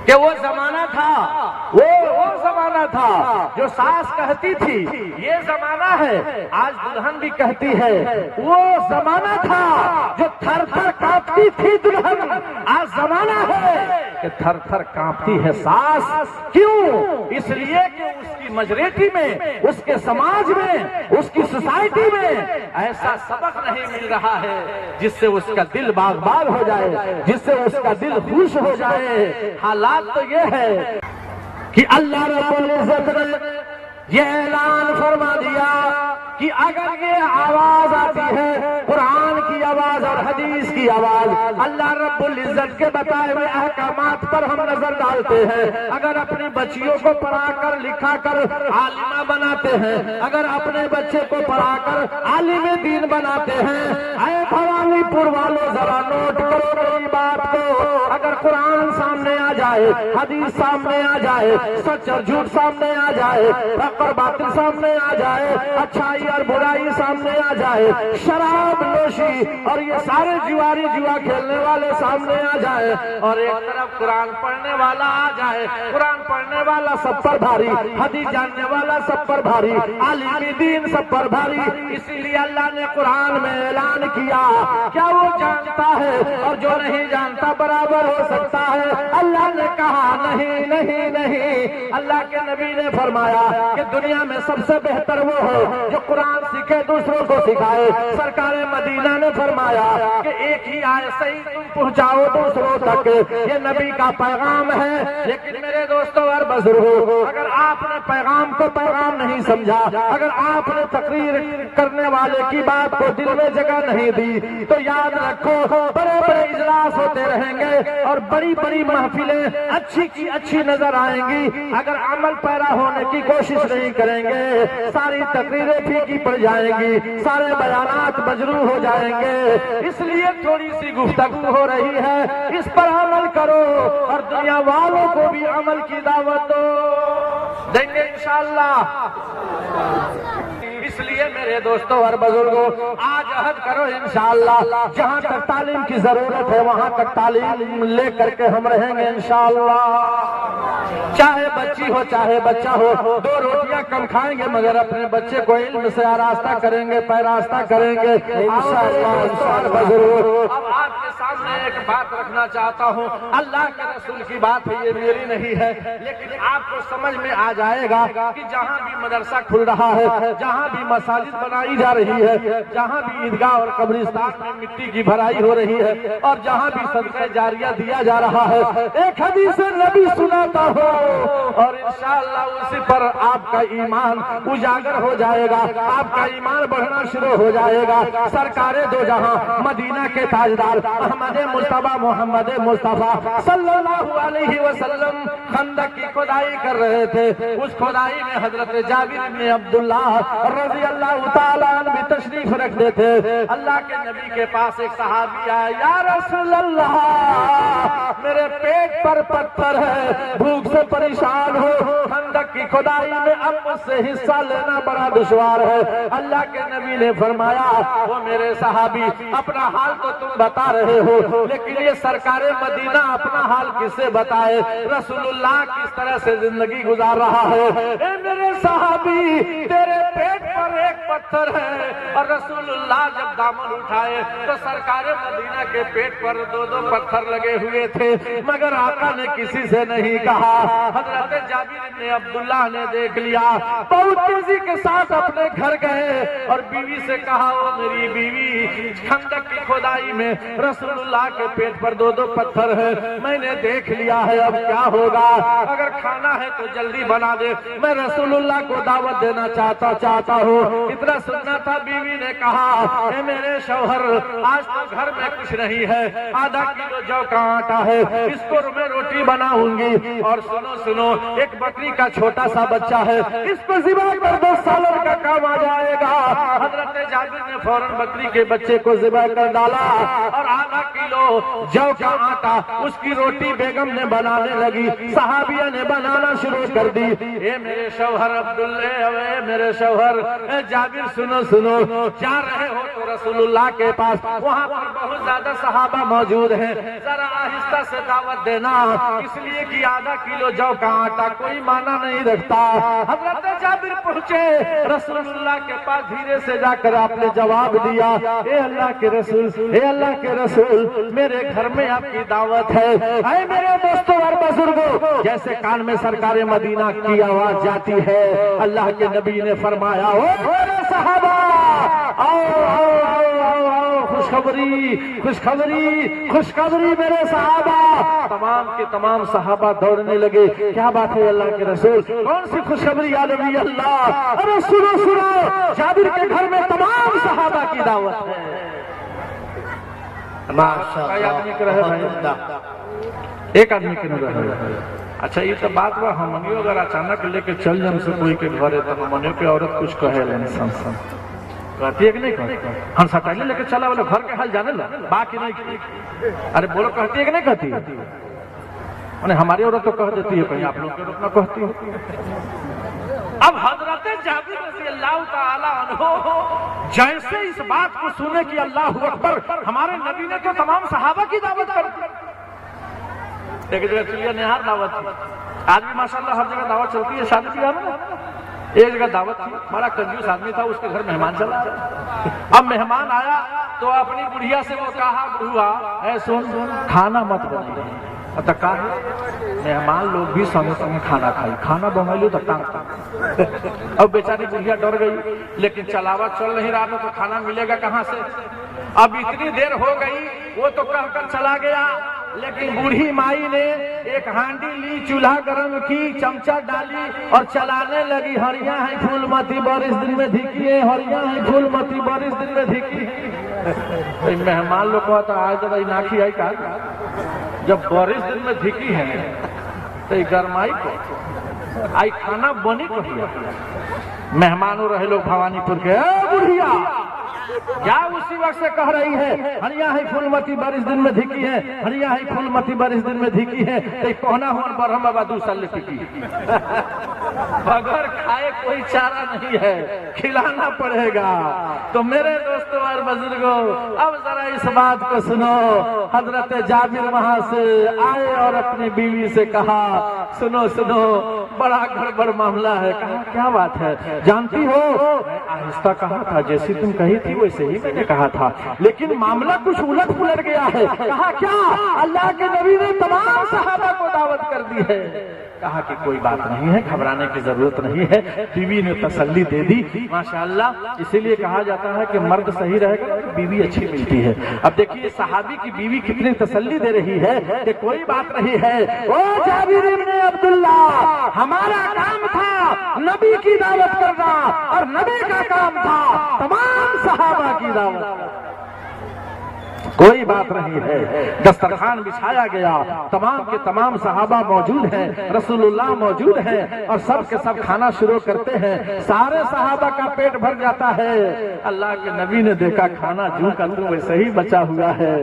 کہ وہ زمانہ تھا، وہ زمانہ تھا جو ساس کہتی تھی یہ زمانہ ہے، آج دلہن بھی کہتی ہے۔ وہ زمانہ تھا جو تھر تھر کانپتی تھی دلہن، آج زمانہ ہے کہ تھر تھر کانپتی ہے ساس۔ کیوں؟ اس لیے کہ اس کی مجریٹی میں، اس کے سماج میں، اس کی سوسائٹی میں ایسا سبق نہیں مل رہا ہے جس سے اس کا دل باغ باغ ہو جائے، جس سے اس کا دل خوش ہو جائے۔ حالات تو یہ ہے کہ اللہ رب العزت نے یہ اعلان فرما دیا کہ اگر یہ آواز آتی ہے قرآن کی آواز اور حدیث کی آواز، اللہ رب العزت کے بتائے ہوئے احکامات پر ہم نظر ڈالتے ہیں، اگر اپنی بچیوں کو پڑھا کر لکھا کر عالمہ بناتے ہیں، اگر اپنے بچے کو پڑھا کر عالم دین بناتے ہیں، اے بھوانی پور والوں ذرا نوٹ کرو میری بات کو، اگر قرآن سامنے آ جائے، حدیث سامنے آ جائے، سچ اور جھوٹ سامنے آ جائے، حق اور باطل سامنے آ جائے، اچھائی اور برائی سامنے آ جائے، شراب نوشی اور یہ سارے جواری جوا کھیلنے والے سامنے آ جائے، اور ایک طرف قرآن پڑھنے والا آ جائے، قرآن پڑھنے والا سب پر بھاری، حدیث جاننے والا سب پر بھاری، عالم دین سب پر بھاری، اسی لیے اللہ نے قرآن میں اعلان کیا۔ کیا وہ جانتا ہے اور جو نہیں جانتا برابر ہو سکتا ہے؟ اللہ نے کہا نہیں نہیں نہیں۔ اللہ کے نبی نے فرمایا کہ دنیا میں سب سے بہتر وہ ہو جو قرآن سیکھے دوسروں کو سکھائے۔ سرکار مدینہ نے فرمایا کہ ایک ہی آئے صحیح تم پہنچاؤ دوسروں تک، یہ نبی کا پیغام ہے۔ لیکن میرے دوستوں اور بزرگوں، اگر آپ نے پیغام کو پیغام نہیں سمجھا، اگر آپ نے تقریر کرنے والے کی بات کو دل میں جگہ نہیں دی، تو یاد رکھو بڑے بڑے اجلاس ہوتے رہیں گے اور بڑی بڑی محفلیں اچھی کی اچھی نظر آئیں گی، اگر عمل پیرا ہونے کی کوشش نہیں کریں گے ساری تقریریں پھیکی پڑ جائیں گی، سارے بیانات مجروح ہو جائیں گے۔ اس لیے تھوڑی سی گفتگو ہو رہی ہے، اس پر عمل کرو اور دنیا والوں کو بھی عمل کی دعوت دو، دیں گے انشاءاللہ۔ اس لیے میرے دوستوں اور بزرگوں، آج عہد کرو انشاءاللہ جہاں تک تعلیم کی ضرورت ہے وہاں تک تعلیم لے کر کے ہم رہیں گے انشاءاللہ۔ چاہے بچی ہو چاہے بچہ ہو، دو روٹیاں کم کھائیں گے مگر اپنے بچے کو علم سے آراستہ کریں گے، پیراستہ کریں گے انشاءاللہ۔ اب آپ کے سامنے ایک بات رکھنا چاہتا ہوں، اللہ کے رسول کی بات ہے، یہ میری نہیں ہے، لیکن آپ کو سمجھ میں آ جائے گا کہ جہاں بھی مدرسہ کھل رہا ہے، جہاں بھی مساجد بنائی جا رہی ہے، جہاں بھی عیدگاہ اور قبرستان میں مٹی کی بھرائی ہو رہی ہے، اور جہاں بھی صدقہ جاریہ دیا جا رہا ہے، ایک حدیث نبی سناتا ہو اور انشاءاللہ اسی پر آپ کا ایمان اجاگر ہو جائے گا، آپ کا ایمان بڑھنا شروع ہو جائے گا۔ سرکار دو جہاں مدینہ کے تاجدار احمد مجتبی محمد مصطفیٰ صلی اللہ علیہ وسلم خندق کی کھدائی کر رہے تھے، اس کھدائی میں حضرت جابر بن عبداللہ رضی اللہ تعالیٰ عنہ بھی تشریف رکھتے تھے۔ اللہ کے نبی کے پاس ایک صحابی آیا، یا رسول اللہ میرے پیٹ پر پتھر ہے، بھوک سے پریشان ہو، خندق کی کھدائی میں اب مجھ سے حصہ لینا بڑا دشوار ہے۔ اللہ کے نبی نے فرمایا، وہ میرے صحابی اپنا حال تو تم بتا رہے ہو، لیکن یہ سرکار مدینہ اپنا حال کس سے بتائے؟ رسول اللہ کس طرح سے زندگی گزار رہا ہے؟ اے میرے صحابی، تیرے پیٹ پر ایک پتھر ہے اور رسول اللہ جب دامن اٹھائے تو سرکار مدینہ کے پیٹ پر دو دو پتھر لگے ہوئے تھے، مگر آقا نے کسی سے نہیں کہا۔ حضرت جابر بن عبداللہ نے دیکھ لیا، بہت تیزی کے ساتھ اپنے گھر گئے اور بیوی سے کہا، وہ میری بیوی خندق کی کھدائی میں رسول اللہ کے پیٹ پر دو دو پتھر ہے، میں نے دیکھ لیا ہے، اب کیا ہوگا؟ اگر کھانا ہے تو جلدی بنا دے، میں رسول اللہ کو دعوت دینا چاہتا ہوں۔ اتنا سننا تھا، بیوی نے کہا، اے میرے شوہر آج تو گھر میں کچھ نہیں ہے، آدھا کلو جو کا آٹا ہے، اس کو میں روٹی بناؤں گی، اور سنو ایک بکری کا چھوٹا چھوٹا سا بچہ ہے، اس کو ذبح کر دو، سالن کا کام آ جائے گا۔ حضرت جابر نے فوراً بکری کے بچے کو ذبح کر ڈالا اور آدھا کلو جو کا آٹا اس کی روٹی بیگم نے بنانے لگی، صحابیہ نے بنانا شروع کر دی۔ اے میرے شوہر عبداللہ، اے میرے شوہر جابر، سنو سنو، جا رہے ہو تو رسول اللہ کے پاس، وہاں پر بہت زیادہ صحابہ موجود ہیں، ذرا آہستہ سے دعوت دینا، اس لیے کہ آدھا کلو جو کا آٹا کوئی معنی نہیں رکھتا۔ حضرت جابر پہنچے رسول اللہ کے پاس، دھیرے سے جا کر آپ نے جواب دیا، اے اللہ کے رسول، اے اللہ کے رسول، میرے گھر میں آپ کی دعوت ہے۔ اے میرے دوستوں اور بزرگوں، جیسے کان میں سرکار مدینہ کی آواز جاتی ہے، اللہ کے نبی نے فرمایا، او میرے صحابہ، آؤ آؤ آؤ آؤ آؤ، خوشخبری خوشخبری خوشخبری میرے صحابہ۔ تمام کے تمام صحابہ دوڑنے لگے، کیا بات ہے اللہ کے رسول، کون سی خوشخبری یا نبی اللہ؟ ارے سنو سنو، جابر کے گھر میں تمام صحابہ کی دعوت ہے۔ ایک آدمی کے نظر ہے۔ اچھا یہ تو بات ہوا، ہم منیو اگر اچانک لے کے چل جائیں سے کوئی کے گھر ہے تو منیو پہ عورت کچھ کہے لیں انسان کہتی ہے کہ نہیں کہتی؟ ہم سٹائلے لے کے چلا والے گھر کے حال جانے لیں باقی نہیں، ارے بولو کہتی ہے کہ نہیں کہتی؟ انہیں ہماری عورت تو کہہ دیتی ہے، کہیں آپ لوگ کی عورت نہ کہتی ہے۔ اب حضرت جابر رضی اللہ تعالی عنہ جیسے اس بات کو سنے کہ اللہ اکبر، ہمارے نبی نے تو تمام صحابہ کی دعوت کر دی۔ ایک جگہ چلیے نہار دعوت تھی، آج بھی ماشاءاللہ ہر جگہ دعوت چلتی ہے شادی بیاہ میں۔ ایک جگہ دعوت تھی، بڑا کنجوس آدمی تھا، اس کے گھر مہمان چلا۔ اب مہمان آیا تو اپنی بڑھیا سے وہ کہا، بڑھوا اے سن، کھانا مت بنائی۔ تو کہا مہمان لوگ بھی سنگے سنگے کھانا کھائی، کھانا بنائی لو تو ٹانگ۔ اب بیچاری بڑھیا ڈر گئی، لیکن چلاوا چل نہیں رہا تو کھانا ملے گا کہاں سے؟ اب اتنی دیر ہو گئی، وہ تو کہہ کر چلا گیا، لیکن بوڑھی مائی نے ایک ہانڈی لی، چولہا گرم کی، چمچہ ڈالی اور چلانے لگی، ہریاں ہیں پھول متی بارش دن میں دھیکی ہے، ہریاں ہیں پھول متی بارش دن میں دھیکی ہے۔ مہمان لوگ کو آتا آج جب ناکی آئی کہا، جب بارش دن میں دھیکی ہے تو گرمائی کو آئی کھانا بنی کو ہی۔ مہمانوں رہے لوگ بھوانی پور کے، اے بڑھیا کیا اسی وقت سے کہہ رہی ہے، ہریاں ہی پھول متی بارش دن میں دھیکی ہے، ہریاں ہی پھول متی بارش دن میں دھیکی ہے، تو کوہنا ہون برہم بابا دوسرا لے پکی۔ اگر کھائے کوئی چارہ نہیں ہے، کھلانا پڑے گا۔ تو میرے دوستوں اور بزرگوں، اب ذرا اس بات کو سنو، حضرت جابر وہاں سے آئے اور اپنی بیوی سے کہا، سنو سنو، بڑا گڑبڑ معاملہ ہے۔ کہا کیا بات ہے؟ جانتی ہو، آہستہ کہا تھا، جیسی تم کہی تھی ویسے ہی میں نے کہا تھا، لیکن معاملہ کچھ الٹ پلٹ گیا ہے۔ کہا کیا؟ اللہ کے نبی نے تمام صحابہ کو دعوت کر دی ہے۔ کہا کہ کوئی بات نہیں ہے، گھبرانے کی ضرورت نہیں ہے۔ بیوی نے تسلی دے دی، ماشاءاللہ۔ اسی لیے کہا جاتا ہے کہ مرد صحیح رہے گا بیوی اچھی ملتی ہے۔ اب دیکھیے صحابی کی بیوی کتنی تسلی دے رہی ہے کہ کوئی بات نہیں ہے، او جابر ابن عبداللہ، ہمارا کام تھا نبی کی دعوت کرنا، اور نبی کا کام تھا تمام صحابہ کی دعوت۔ کوئی بات نہیں ہے، دسترخوان بچھایا گیا، تمام کے تمام صحابہ موجود ہیں، رسول اللہ موجود ہیں، اور سب کے سب کھانا شروع کرتے ہیں۔ سارے صحابہ کا پیٹ بھر جاتا ہے۔ اللہ کے نبی نے دیکھا کھانا جو کا تو ویسے ہی بچا ہوا ہے۔